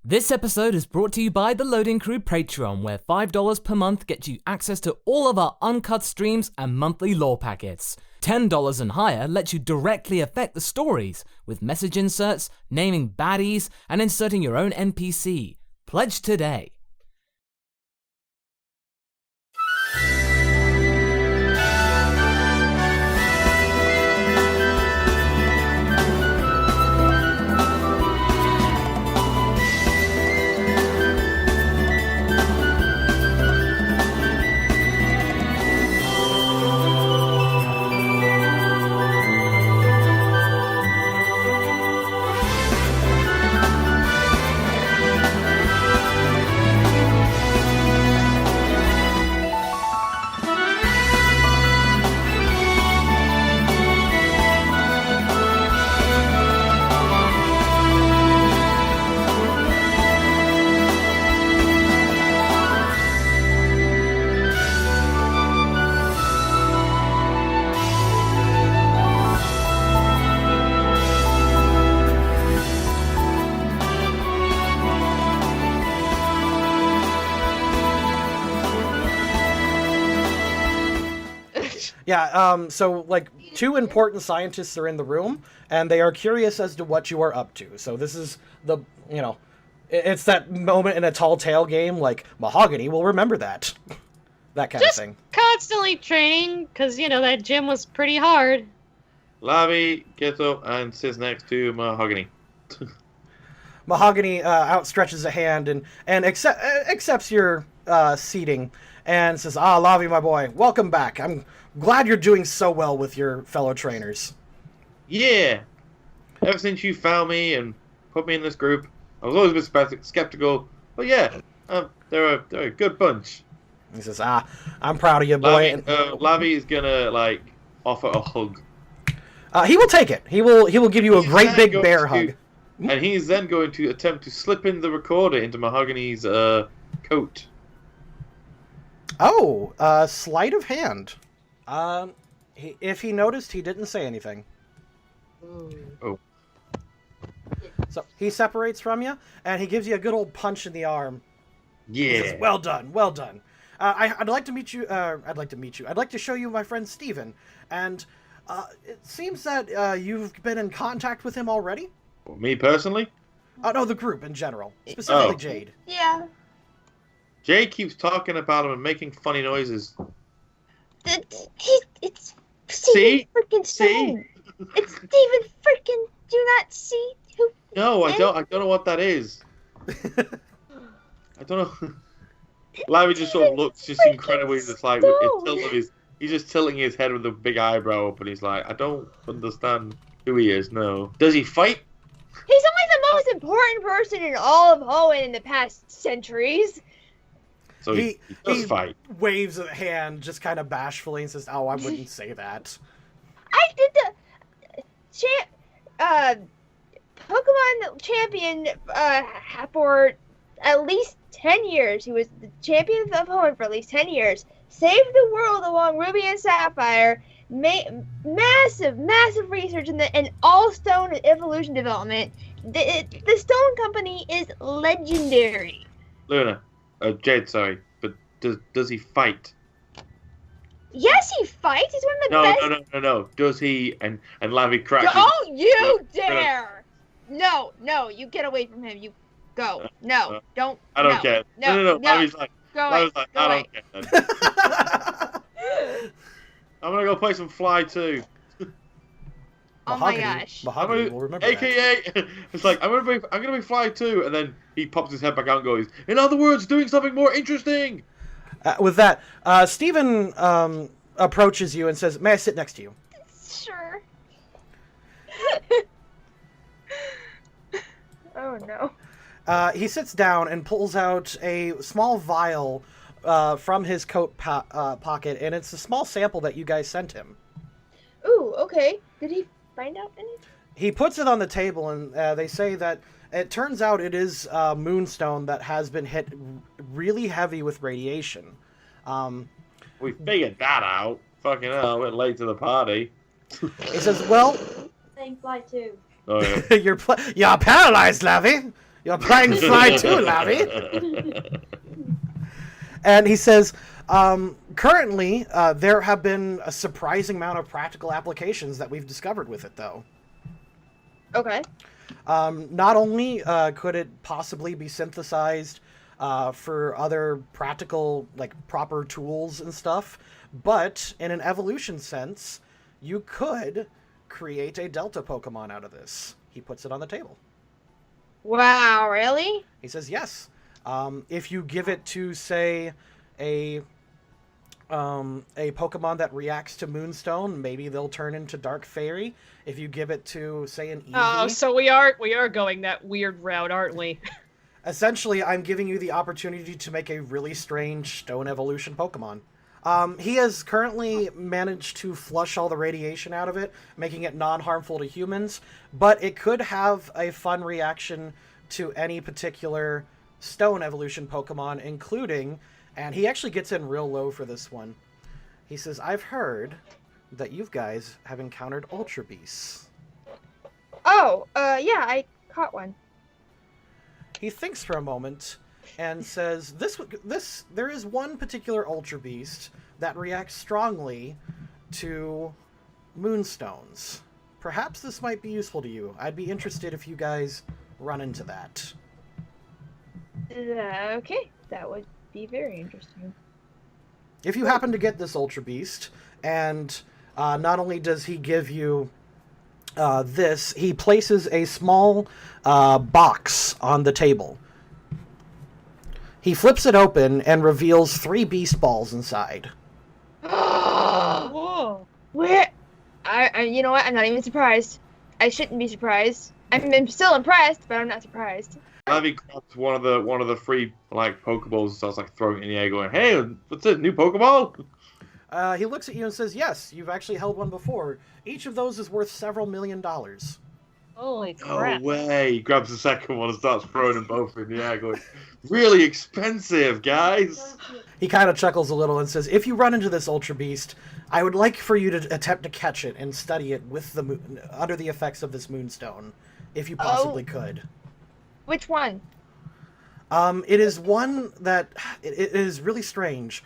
This episode is brought to you by the Loading Crew Patreon, where $5 per month gets you access to all of our uncut streams and monthly lore packets. $10 and higher lets you directly affect the stories with message inserts, naming baddies, and inserting your own NPC. Pledge today. Yeah, so, like, two important scientists are in the room, and they are curious as to what you are up to. So this is the, it's that moment in a tall tale game, like, Mahogany will remember that. That kind of thing. Constantly training, because, that gym was pretty hard. Lavi gets up and sits next to Mahogany. Mahogany outstretches a hand and accepts your seating and says, Lavi, my boy, welcome back. I'm glad you're doing so well with your fellow trainers. Yeah. Ever since you found me and put me in this group, I was always a bit skeptical. But yeah, they're a good bunch. He says, I'm proud of you, boy. Lavi is gonna, offer a hug. He will take it. He will give you a great big bear hug. And he's then going to attempt to slip in the recorder into Mahogany's coat. Oh, sleight of hand. If he noticed, he didn't say anything. Oh. So he separates from you, and he gives you a good old punch in the arm. Yeah. He says, well done, well done. I'd like to meet you. I'd like to show you my friend Steven. And it seems that you've been in contact with him already. Well, me personally? No, the group in general, specifically Jade. Yeah. Jade keeps talking about him and making funny noises. It's Steven freaking Stone. It's Steven freaking. Do you not see who? No, I don't. I don't know what that is. I don't know. Larry just sort of looks just incredibly just like he's just tilting his head with a big eyebrow up, and he's like, I don't understand who he is. No, does he fight? He's only the most important person in all of Hoenn in the past centuries. So he does fight. Waves a hand just kind of bashfully and says, I wouldn't say that. I did the Pokemon champion for at least 10 years. He was the champion of Hoenn for at least 10 years. Saved the world along Ruby and Sapphire. Massive research in all stone and evolution development. The Stone Company is legendary. Luna. Jade, sorry, but does he fight? Yes, he fights. He's one of the best. No. Does he? And Lavi cracks. Don't you dare! No, you get away from him. You go. No, don't. I don't care. No. Lavi's like, go I don't care. I'm gonna go play some Fly too. Oh my gosh. Mahogany will remember AKA, that. It's like, I'm gonna be Fly too, and then he pops his head back out and goes, in other words, doing something more interesting. With that, Steven approaches you and says, may I sit next to you? Sure. Oh no. He sits down and pulls out a small vial from his coat pocket, and it's a small sample that you guys sent him. Ooh, okay. Did he find out anything? He puts it on the table, and they say that it turns out it is moonstone that has been hit really heavy with radiation. We figured that out. Fucking hell, we're late to the party. He says, well... Same fly too. Oh, yeah. You're paralyzed, Lavi. You're playing Sly too, Larry. And he says, currently, there have been a surprising amount of practical applications that we've discovered with it, though. Okay. Not only could it possibly be synthesized for other practical, like, proper tools and stuff, but in an evolution sense, you could create a Delta Pokemon out of this. He puts it on the table. Wow, really? He says, yes. If you give it to, say, a Pokemon that reacts to Moonstone, maybe they'll turn into Dark Fairy. If you give it to, say, an Eevee... Oh, so we are going that weird route, aren't we? Essentially, I'm giving you the opportunity to make a really strange Stone Evolution Pokemon. He has currently managed to flush all the radiation out of it, making it non-harmful to humans, but it could have a fun reaction to any particular Stone Evolution Pokemon, including, and he actually gets in real low for this one. He says, I've heard that you guys have encountered Ultra Beasts. Oh, yeah, I caught one. He thinks for a moment and says, there is one particular Ultra Beast that reacts strongly to Moonstones. Perhaps this might be useful to you. I'd be interested if you guys run into that. Okay, that would be very interesting. If you happen to get this Ultra Beast, and not only does he give you this, he places a small box on the table. He flips it open and reveals 3 beast balls inside. Whoa. Where? You know what? I'm not even surprised. I shouldn't be surprised. I'm still impressed, but I'm not surprised. Lavi grabs one of the 3 like Pokeballs and starts like throwing it in the air, going, "Hey, what's it? New Pokeball?" He looks at you and says, "Yes, you've actually held one before. Each of those is worth several $1 million." Holy crap. No way! He grabs the second one and starts throwing them both in the air, going, "Really expensive, guys." He kind of chuckles a little and says, "If you run into this Ultra Beast, I would like for you to attempt to catch it and study it with the under the effects of this Moonstone, if you possibly could." Which one? It is one that it is really strange.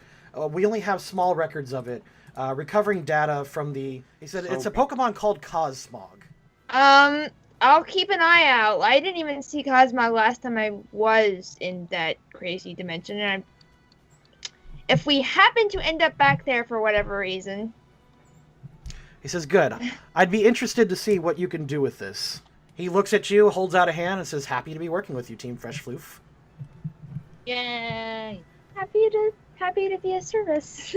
We only have small records of it. Recovering data from the... He said it's a Pokemon called Cosmog. I'll keep an eye out. I didn't even see Cosmog last time I was in that crazy dimension. And if we happen to end up back there for whatever reason... He says, good. I'd be interested to see what you can do with this. He looks at you, holds out a hand, and says, happy to be working with you, Team Fresh Floof. Yay. Happy to be of service.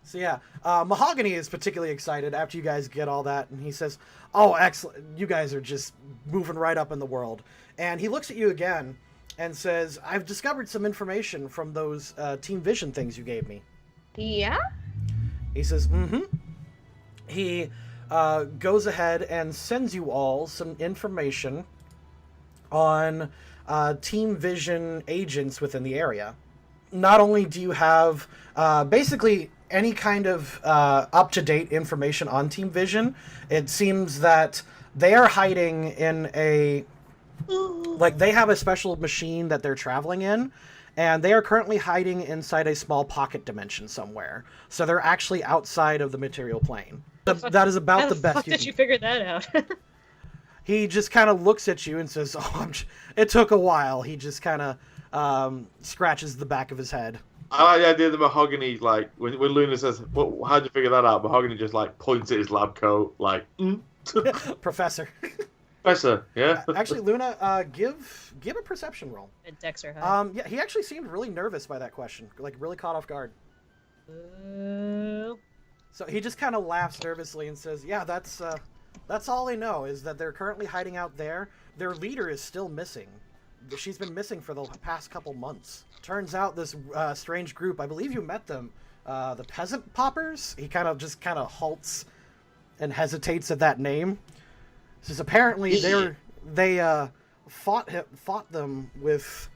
So yeah, Mahogany is particularly excited after you guys get all that, and he says, oh, excellent, you guys are just moving right up in the world. And he looks at you again and says, I've discovered some information from those Team Vision things you gave me. Yeah? He says, mm-hmm. He goes ahead and sends you all some information on Team Vision agents within the area. Not only do you have basically any kind of up-to-date information on Team Vision, it seems that they are hiding in a... Like, they have a special machine that they're traveling in, and they are currently hiding inside a small pocket dimension somewhere. So they're actually outside of the material plane. That is about the best How did you figure that out? He just kind of looks at you and says, oh, it took a while. He just kind of scratches the back of his head. I like the idea that Mahogany, like, when Luna says, well, how'd you figure that out? Mahogany just, like, points at his lab coat, like, Professor. Professor, yeah? Actually, Luna, give a perception roll. And Dex are high. Yeah, he actually seemed really nervous by that question. Like, really caught off guard. So he just kind of laughs nervously and says, yeah, that's all they know, is that they're currently hiding out there. Their leader is still missing. She's been missing for the past couple months. Turns out this strange group, I believe you met them, the Peasant Poppers? He kind of halts and hesitates at that name. Says apparently they fought them with...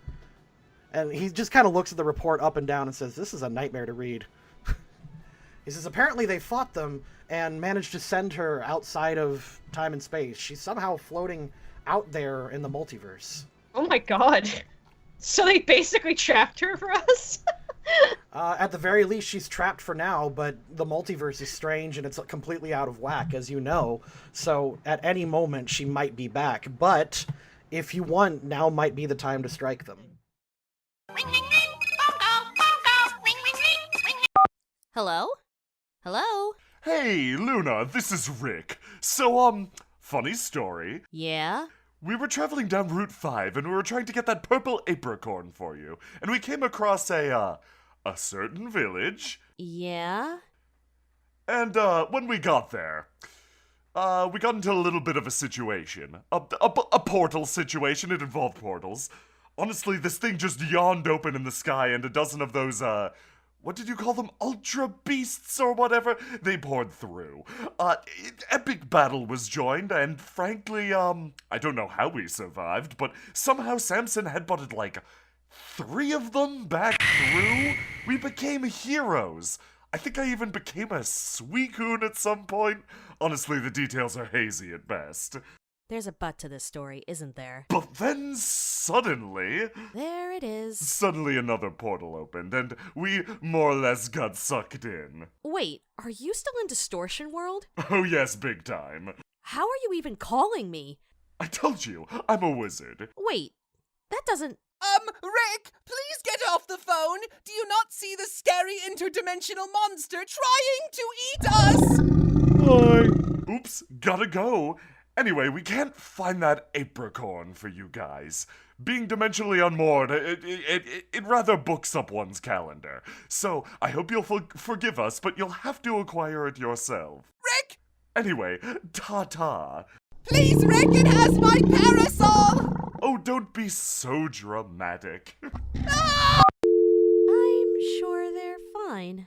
And he just kind of looks at the report up and down and says, this is a nightmare to read. He says, apparently they fought them and managed to send her outside of time and space. She's somehow floating out there in the multiverse. Oh my god. So they basically trapped her for us? At the very least, she's trapped for now, but the multiverse is strange and it's completely out of whack, as you know. So at any moment, she might be back. But if you want, now might be the time to strike them. Hello? Hello? Hey, Luna, this is Rick. So, funny story. Yeah? We were traveling down Route 5 and we were trying to get that purple apricorn for you. And we came across a certain village. Yeah? And, when we got there, we got into a little bit of a situation. A portal situation. It involved portals. Honestly, this thing just yawned open in the sky and a dozen of those, what did you call them? Ultra beasts or whatever? They poured through. Epic battle was joined, and frankly, I don't know how we survived, but somehow Samson headbutted like 3 of them back through. We became heroes. I think I even became a Suicune at some point. Honestly, the details are hazy at best. There's a but to this story, isn't there? But then suddenly... There it is. Suddenly another portal opened, and we more or less got sucked in. Wait, are you still in Distortion World? Oh yes, big time. How are you even calling me? I told you, I'm a wizard. Wait, that doesn't... Rick, please get off the phone! Do you not see the scary interdimensional monster trying to eat us? Bye. Oops, gotta go. Anyway, we can't find that apricorn for you guys. Being dimensionally unmoored, it rather books up one's calendar. So, I hope you'll forgive us, but you'll have to acquire it yourself. Rick! Anyway, ta-ta. Please, Rick, it has my parasol! Oh, don't be so dramatic. I'm sure they're fine.